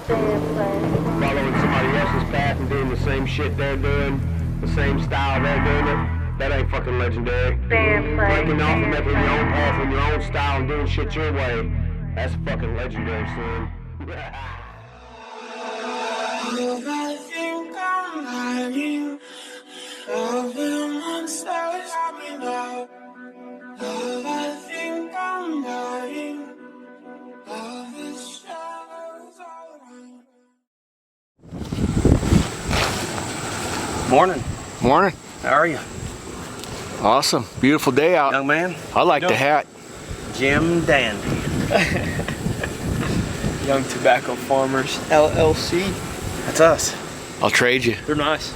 Following somebody else's path and doing the same shit they're doing, the same style they're doing it, that ain't fucking legendary. Breaking off and making your own path in your own style and doing shit your way, that's fucking legendary, son. I think I'm lying. I've been monsters coming out. I think I'm dying. Love is shadows all around. Morning. Morning. How are you? Awesome. Beautiful day out. Young man? I like the hat. Jim Dandy. Young Tobacco Farmers, LLC. That's us. I'll trade you. They're nice.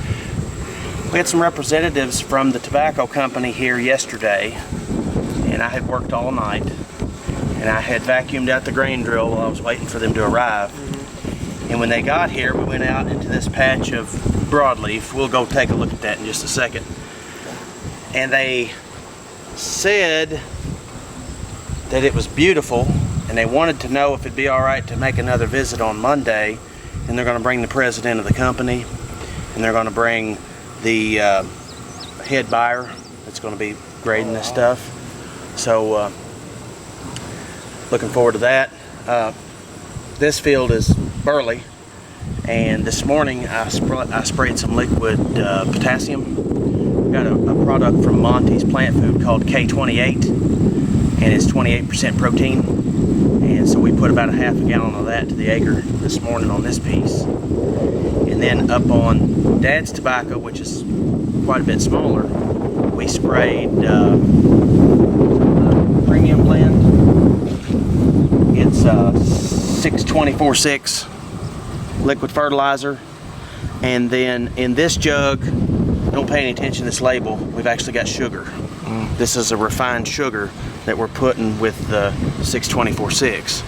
We had some representatives from the tobacco company here yesterday, and I had worked all night, and I had vacuumed out the grain drill while I was waiting for them to arrive. And when they got here, we went out into this patch of broadleaf. We'll go take a look at that in just a second. And they said that it was beautiful, and they wanted to know if it'd be all right to make another visit on Monday. And they're going to bring the president of the company, and they're going to bring the head buyer that's going to be grading this stuff. So looking forward to that. This field is burley, and this morning I sprayed some liquid potassium. Got a product from Monty's Plant Food called K28, and it's 28% protein. And so we put about a half a gallon of that to the acre this morning on this piece. And then up on Dad's tobacco, which is quite a bit smaller, we sprayed premium blend. It's 624-6 liquid fertilizer. And then in this jug, don't pay any attention to this label, we've actually got sugar. This is a refined sugar that we're putting with the 624-6.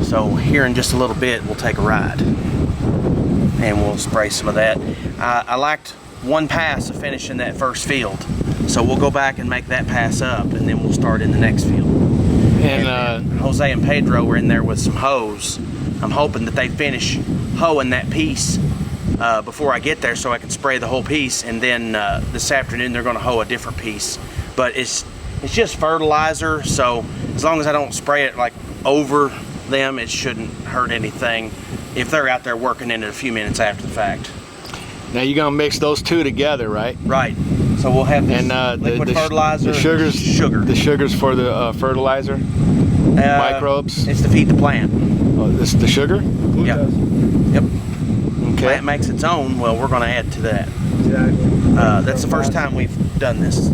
So here in just a little bit, we'll take a ride and we'll spray some of that. I liked one pass of finishing that first field, so we'll go back and make that pass up, and then we'll start in the next field. And Jose and Pedro were in there with some hoes. I'm hoping that they finish hoeing that piece before I get there, so I can spray the whole piece, and then this afternoon they're going to hoe a different piece. But it's just fertilizer, so as long as I don't spray it like over them, it shouldn't hurt anything if they're out there working in it a few minutes after the fact. Now you're gonna mix those two together, right? Right. So we'll have this liquid fertilizer, the sugars for the fertilizer, microbes. It's to feed the plant. Oh, this is the sugar? Yep. Yep. Okay. Plant makes its own. Well, we're going to add to that. Exactly. That's the first time we've done this.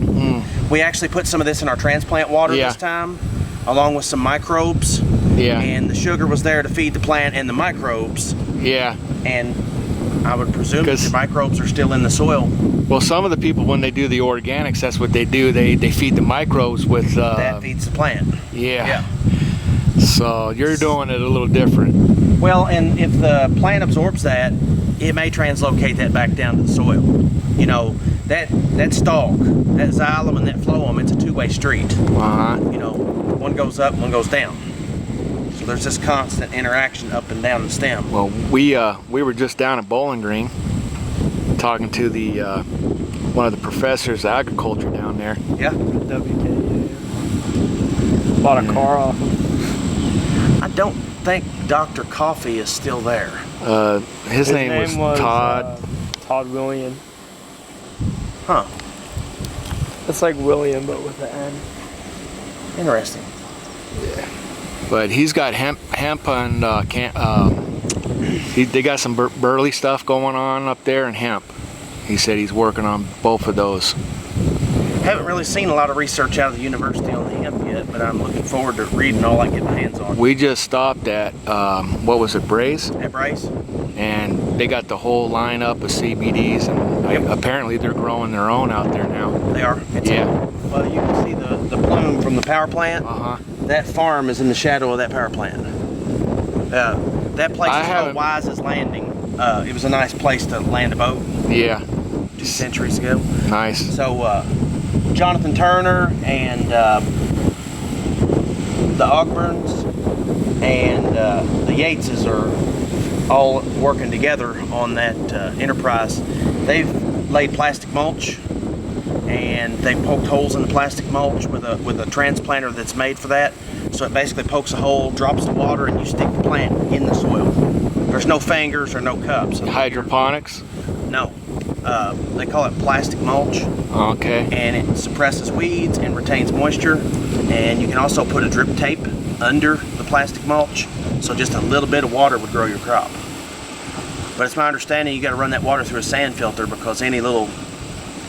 We actually put some of this in our transplant water this time, along with some microbes. Yeah. And the sugar was there to feed the plant and the microbes. Yeah. And I would presume that the microbes are still in the soil. Well, some of the people, when they do the organics, that's what they do. They feed the microbes with... that feeds the plant. Yeah. So you're doing it a little different. Well, and if the plant absorbs that, it may translocate that back down to the soil. You know, that stalk, that xylem and that phloem, it's a two-way street. You know, one goes up, one goes down. So there's this constant interaction up and down the stem. Well, we were just down at Bowling Green talking to the one of the professors of agriculture down there. Yeah. WK. Bought a car off him. I don't think Dr. Coffee is still there. His name was Todd. Todd William. Huh. It's like William, but with the N. Interesting. Yeah. But he's got hemp and they got some burley stuff going on up there and hemp. He said he's working on both of those. Haven't really seen a lot of research out of the university on the hemp yet, but I'm looking forward to reading all I get my hands on. We just stopped at, what was it, Braze? At Braze? And they got the whole lineup of CBDs, and apparently they're growing their own out there now. They are? Well, you can see the plume from the power plant. That farm is in the shadow of that power plant. That place is called Wise's Landing. It was a nice place to land a boat. Yeah. 2 centuries ago. Nice. So, Jonathan Turner and the Ogburns and the Yateses are all working together on that enterprise. They've laid plastic mulch, and they poked holes in the plastic mulch with a transplanter that's made for that. So it basically pokes a hole, drops the water, and you stick the plant in the soil. There's no fingers or no cups. Hydroponics? No. They call it plastic mulch. Okay. And it suppresses weeds and retains moisture. And you can also put a drip tape under the plastic mulch, so just a little bit of water would grow your crop. But it's my understanding you got to run that water through a sand filter, because any little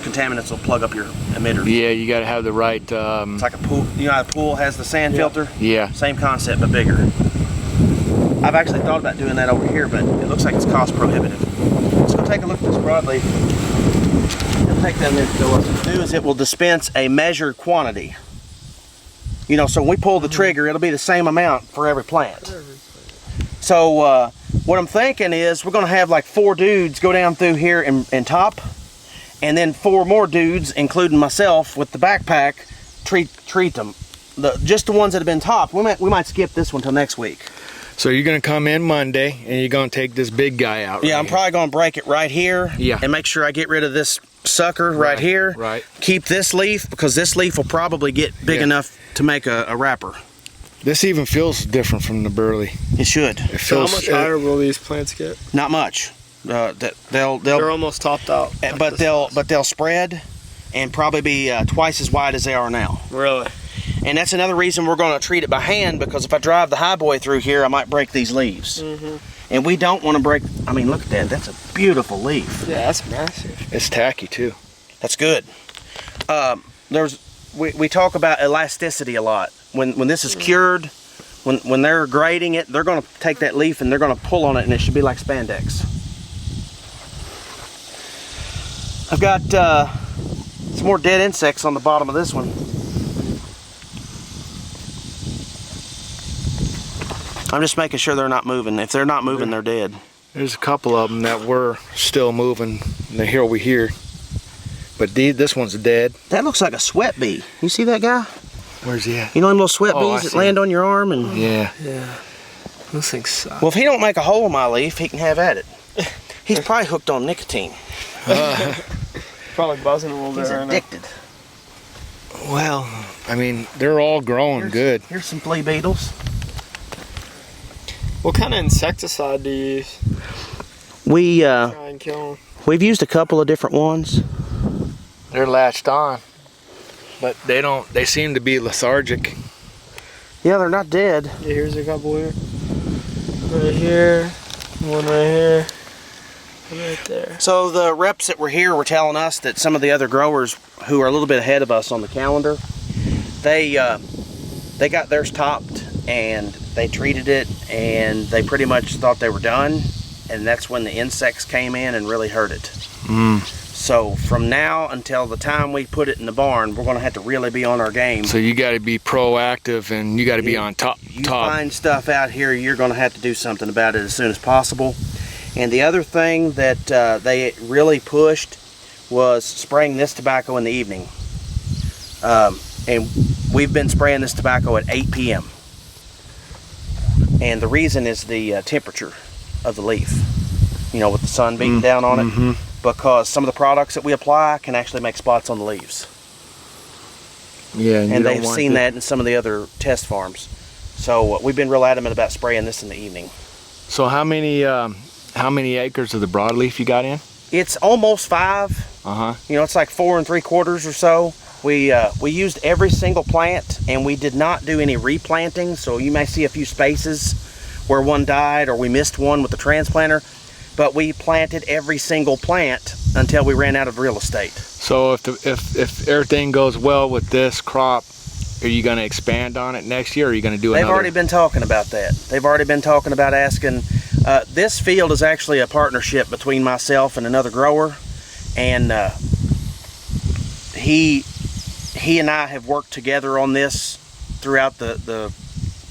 contaminants will plug up your emitters. Yeah, you got to have the right... It's like a pool. You know how a pool has the sand filter? Yeah. Same concept, but bigger. I've actually thought about doing that over here, but it looks like it's cost prohibitive. Let's go take a look at this broadleaf. It'll take that minute to go up. What it'll do is it will dispense a measured quantity. You know, so when we pull the trigger, it'll be the same amount for every plant. So what I'm thinking is we're going to have like 4 dudes go down through here and top, and then 4 more dudes, including myself, with the backpack, treat them. Just the ones that have been topped. We might skip this one till next week. So you're going to come in Monday, and you're going to take this big guy out. Yeah, I'm probably going to break it right here. Yeah. And make sure I get rid of this sucker right here. Right. Keep this leaf, because this leaf will probably get big enough to make a wrapper. This even feels different from the burley. It should. It So feels, how much higher will these plants get? Not much. They're almost topped out. But they'll spread and probably be twice as wide as they are now. Really? And that's another reason we're going to treat it by hand, because if I drive the high boy through here, I might break these leaves. And we don't want to break. I mean, look at that. That's a beautiful leaf. Yeah, that's massive. it's tacky too. That's good. We talk about elasticity a lot. When this is cured, when they're grading it, they're going to take that leaf and they're going to pull on it, and it should be like spandex. I've got some more dead insects on the bottom of this one. I'm just making sure they're not moving. If they're not moving, they're dead. There's a couple of them that were still moving. They're here over here. But this one's dead. That looks like a sweat bee. You see that guy? Where's he at? You know them little sweat Oh, bees I that see land on your arm? And Yeah. Yeah. Those things suck. well, if he don't make a hole in my leaf, he can have at it. He's probably hooked on nicotine. Probably buzzing a little bit He's right now. addicted. Well, I mean, they're all growing good. Here's some flea beetles. What kind of insecticide do you use? We've Try and kill them. used a couple of different ones. They're latched on. But they seem to be lethargic. Yeah, they're not dead. Yeah, here's a couple here. Right here. One right here. And right there. So the reps that were here were telling us that some of the other growers who are a little bit ahead of us on the calendar, they got theirs topped and they treated it, and they pretty much thought they were done, and that's when the insects came in and really hurt it. So from now until the time we put it in the barn, we're going to have to really be on our game. So you got to be proactive, and you got to be on top. You find stuff out here, you're going to have to do something about it as soon as possible. And the other thing that they really pushed was spraying this tobacco in the evening. And we've been spraying this tobacco at 8 p.m. And the reason is the temperature of the leaf. You know, with the sun beating down on it. Because some of the products that we apply can actually make spots on the leaves. Yeah, And they've seen that in some of the other test farms. So we've been real adamant about spraying this in the evening. So how many acres of the broadleaf you got in? It's almost 5. You know, it's like 4 3/4 or so. We used every single plant, and we did not do any replanting. So you may see a few spaces where one died, or we missed one with the transplanter. But we planted every single plant until we ran out of real estate. So if everything goes well with this crop, are you going to expand on it next year, or are you going to do another? They've already been talking about that. They've already been talking about asking. This field is actually a partnership between myself and another grower, and he and I have worked together on this throughout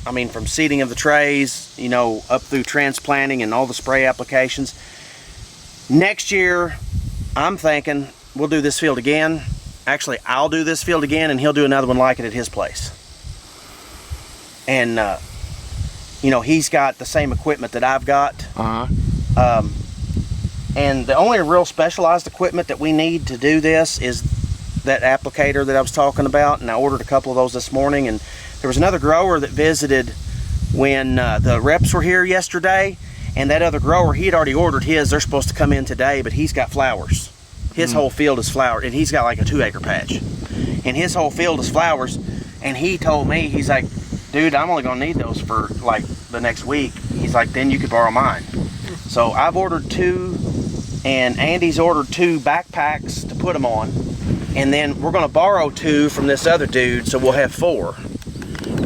I mean, from seeding of the trays, you know, up through transplanting and all the spray applications. Next year, I'm thinking we'll do this field again. Actually, I'll do this field again, and he'll do another one like it at his place. And you know, he's got the same equipment that I've got. Uh-huh. And the only real specialized equipment that we need to do this is that applicator that I was talking about, and I ordered a couple of those this morning. And there was another grower that visited when the reps were here yesterday, and that other grower, he had already ordered his. They're supposed to come in today, but he's got flowers. His whole field is flowered, and he's got like a 2-acre patch, and his whole field is flowers. And he told me, he's like, dude, I'm only gonna need those for like the next week. He's like, then you could borrow mine. So I've ordered 2, and Andy's ordered 2 backpacks to put them on, and then we're gonna borrow 2 from this other dude, so we'll have 4.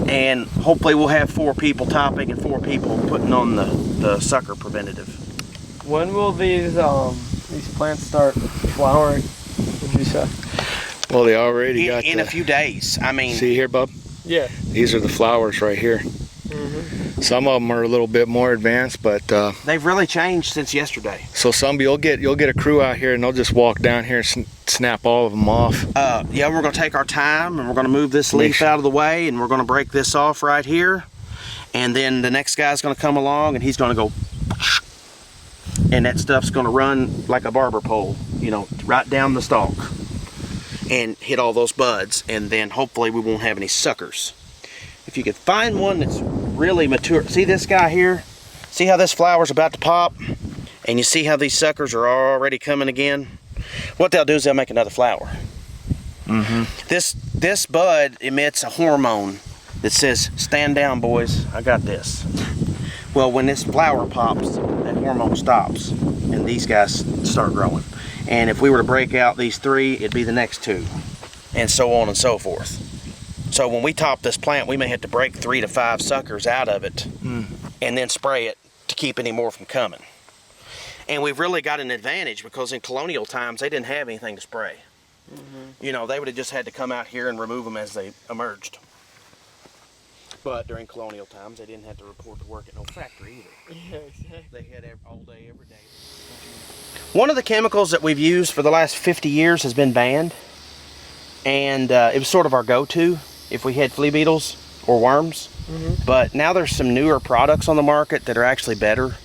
And hopefully we'll have 4 people topping and 4 people putting on the sucker preventative. When will these plants start flowering, would you say? Well, they already got in a few days. I mean, see here, bub? Yeah. These are the flowers right here. Some of them are a little bit more advanced, but they've really changed since yesterday. so some you'll get a crew out here and they'll just walk down here and snap all of them off. Yeah, we're gonna take our time, and we're gonna move this leaf out of the way, and we're gonna break this off right here, and then the next guy's gonna come along and he's gonna go, and that stuff's gonna run like a barber pole, you know, right down the stalk and hit all those buds, and then hopefully we won't have any suckers. If you could find one that's really mature. See this guy here? See how this flower's about to pop? And you see how these suckers are already coming again? What they'll do is they'll make another flower. This bud emits a hormone that says, stand down, boys, I got this. Well, when this flower pops, that hormone stops, and these guys start growing. And if we were to break out these 3, it'd be the next 2, and so on and so forth. So when we top this plant, we may have to break 3 to 5 suckers out of it and then spray it to keep any more from coming. And we've really got an advantage because in colonial times, they didn't have anything to spray. You know, they would have just had to come out here and remove them as they emerged. But during colonial times, they didn't have to report to work at no factory either. Yeah, exactly. They had all day, every day. One of the chemicals that we've used for the last 50 years has been banned. And it was sort of our go-to if we had flea beetles or worms. But now there's some newer products on the market that are actually better.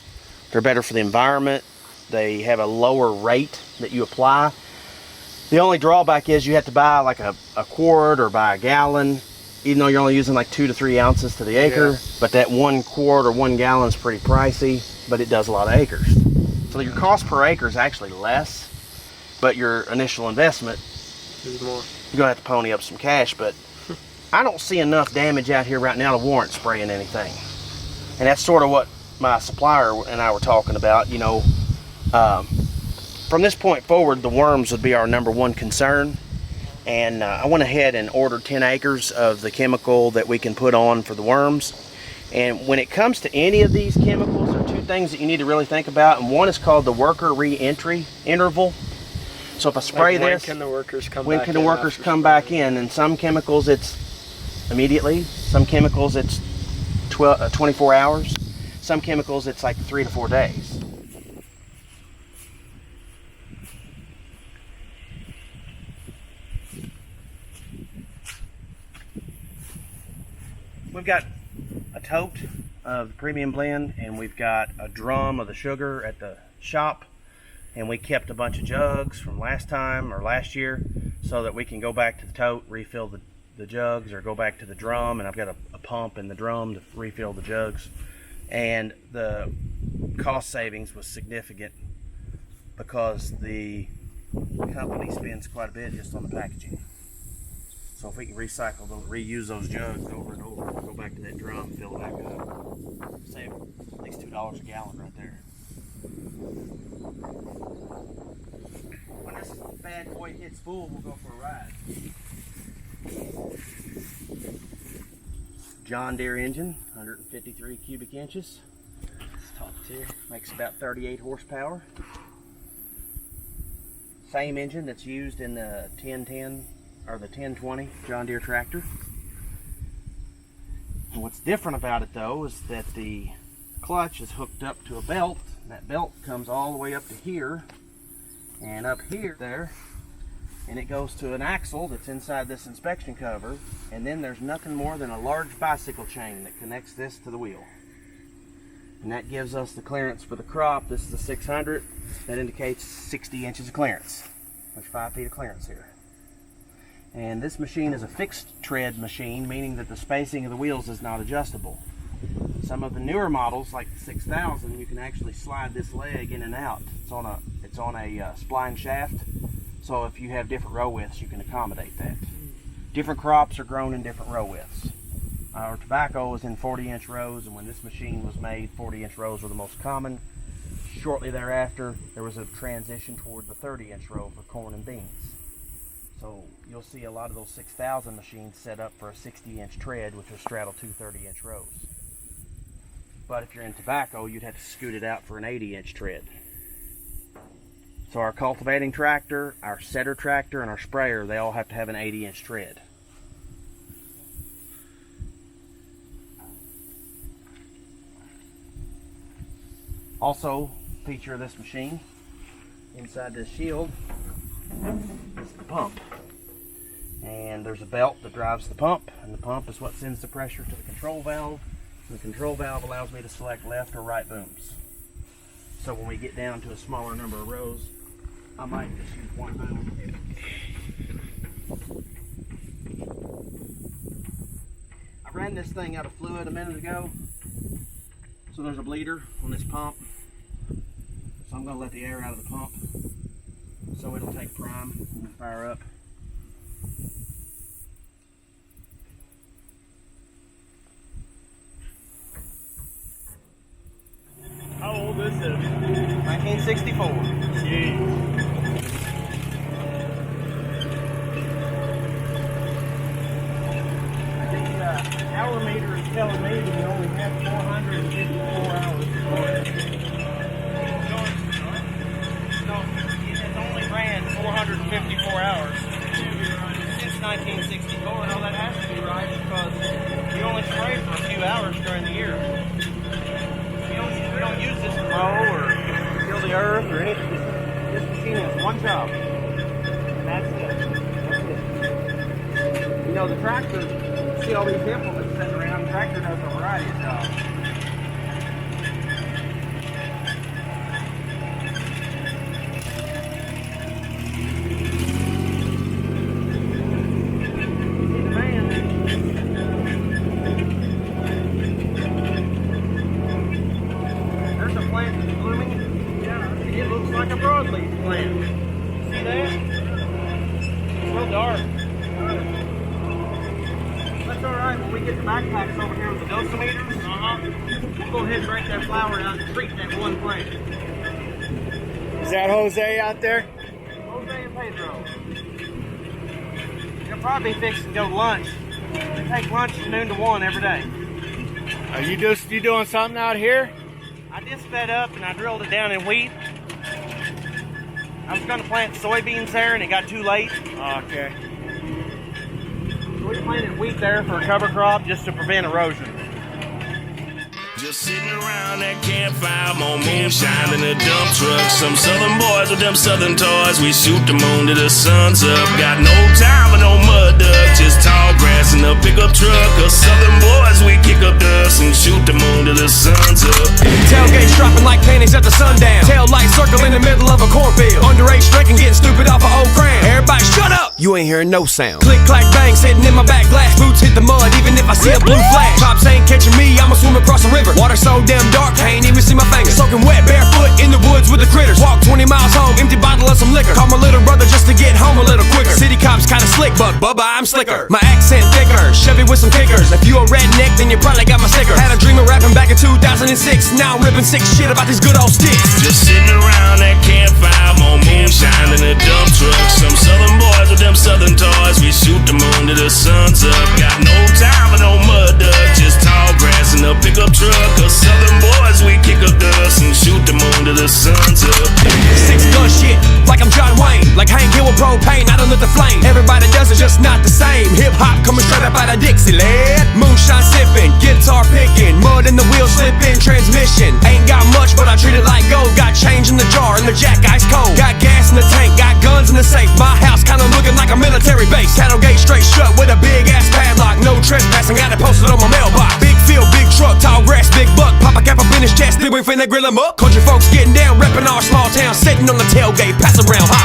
They're better for the environment. They have a lower rate that you apply. The only drawback is you have to buy like a quart or buy a gallon, even though you're only using like 2 to 3 ounces to the acre. But that 1 quart or 1 gallon is pretty pricey, but it does a lot of acres. So your cost per acre is actually less, but your initial investment Is more. you're gonna have to pony up some cash. But I don't see enough damage out here right now to warrant spraying anything. And that's sort of what my supplier and I were talking about. You know, from this point forward, the worms would be our #1 concern. And I went ahead and ordered 10 acres of the chemical that we can put on for the worms. And when it comes to any of these chemicals, there are 2 things that you need to really think about. And one is called the worker re-entry interval. So if I spray When this, can the workers come when back can the in workers after come spraying? back in? And some chemicals it's immediately, some chemicals it's 24 hours, some chemicals it's like 3 to 4 days. We've got a tote of the premium blend, and we've got a drum of the sugar at the shop, and we kept a bunch of jugs from last time or last year so that we can go back to the tote, refill the jugs, or go back to the drum. And I've got a pump in the drum to refill the jugs. And the cost savings was significant because the company spends quite a bit just on the packaging. So if we can recycle those, reuse those jugs over and over, go back to that drum, fill it back up, save at least $2 a gallon right there. When this bad boy hits full, we'll go for a ride. John Deere engine, 153 cubic inches. Top tier. Makes about 38 horsepower. Same engine that's used in the 1010 or the 1020 John Deere tractor. And what's different about it though is that the clutch is hooked up to a belt, and that belt comes all the way up to here and up here there, and it goes to an axle that's inside this inspection cover, and then there's nothing more than a large bicycle chain that connects this to the wheel. And that gives us the clearance for the crop. This is a 600. That indicates 60 inches of clearance. There's 5 feet of clearance here. And this machine is a fixed tread machine, meaning that the spacing of the wheels is not adjustable. Some of the newer models, like the 6000, you can actually slide this leg in and out. It's on a spline shaft, so if you have different row widths, you can accommodate that. Different crops are grown in different row widths. Our tobacco was in 40-inch rows, and when this machine was made, 40-inch rows were the most common. Shortly thereafter, there was a transition toward the 30-inch row for corn and beans. So you'll see a lot of those 6000 machines set up for a 60-inch tread, which will straddle 2 30-inch rows. But if you're in tobacco, you'd have to scoot it out for an 80-inch tread. So our cultivating tractor, our setter tractor, and our sprayer, they all have to have an 80-inch tread. Also, feature of this machine, inside this shield is the pump. And there's a belt that drives the pump, and the pump is what sends the pressure to the control valve. And the control valve allows me to select left or right booms. So when we get down to a smaller number of rows, I might just use one boom. I ran this thing out of fluid a minute ago. So there's a bleeder on this pump. So I'm going to let the air out of the pump so it'll take prime and fire up. How old is it? 1964. Jeez. The hour meter is telling me that we only have 454 hours to run. No, it's only ran 454 hours since 1964. No, that has to be right because you only spray for a few hours during the year. We don't use this to mow or kill the earth or anything. This machine has one job, and that's it. That's it. You know, the tractor, you see all these implements sitting around, the tractor does a variety of jobs. Like a broadleaf plant. See that? It's real dark. That's alright, when we get the backpacks over here with the dosimeters, we'll go ahead and break that flower out and treat that one plant. Is that Jose out there? Jose and Pedro. They'll probably be fixing to go to lunch. They take lunch from noon to 1 every day. Are you doing something out here? I just fed up and I drilled it down in wheat. I was going to plant soybeans there and it got too late. Okay. So we planted wheat there for a cover crop just to prevent erosion. Just sitting around that campfire, more moonshine in a dump truck. Some southern boys with them southern toys, we shoot the moon till the sun's up. Got no time for no mud ducks, just tall grass in a pickup truck. Us southern boys, we kick up dust and shoot the moon till the sun's up. Tailgates dropping like panties at the sundown. Tail light circle in the middle of a cornfield. Underage drinking, getting stupid off of old cran. Everybody shut up! You ain't hearing no sound. Click, clack, bang, sitting in my back glass. Boots hit the mud, even if I see a blue flash. Cops ain't catching me, I'ma swim across the river. Water so damn dark, can't even see my fingers. Soaking wet, barefoot in the woods with the critters. Walk 20 miles home, empty bottle of some liquor. Call my little brother just to get home a little quicker. City cops kinda slick, but Bubba, I'm slicker. My accent thicker, Chevy with some kickers. If you a redneck, then you probably got my sticker. Had a dream of rapping back in 2006. Now I'm ripping sick shit about these good old sticks. Just sitting around that campfire, more moonshine in a dump truck. Some southern boys with them southern toys, we shoot the moon till the sun's up. Got no time for no mud ducks, just tall grass in a pickup truck. Us southern boys, we kick up dust and shoot the moon till the sun's up. 6 gun shit, like I'm John Wayne. Like Hank Hill with propane, I don't lit the flame. Everybody does it, just not the same. Hip hop coming straight up out of Dixieland. Moonshine sipping, guitar picking, mud in the wheel slipping, transmission. Ain't got much, but I treat it like gold. Got change in the jar and the jack ice cold. Got gas in the tank, got guns in the safe. My house kinda looking like a military base. Cattle gate straight shut with a big ass padlock. No trespassing, got it posted on my mailbox. Big field, big truck, tall grass, big buck. Pop a cap, a in his chest, then we finna grill him up. Country folks getting down, reppin' our small town, sitting on the tailgate, pass around.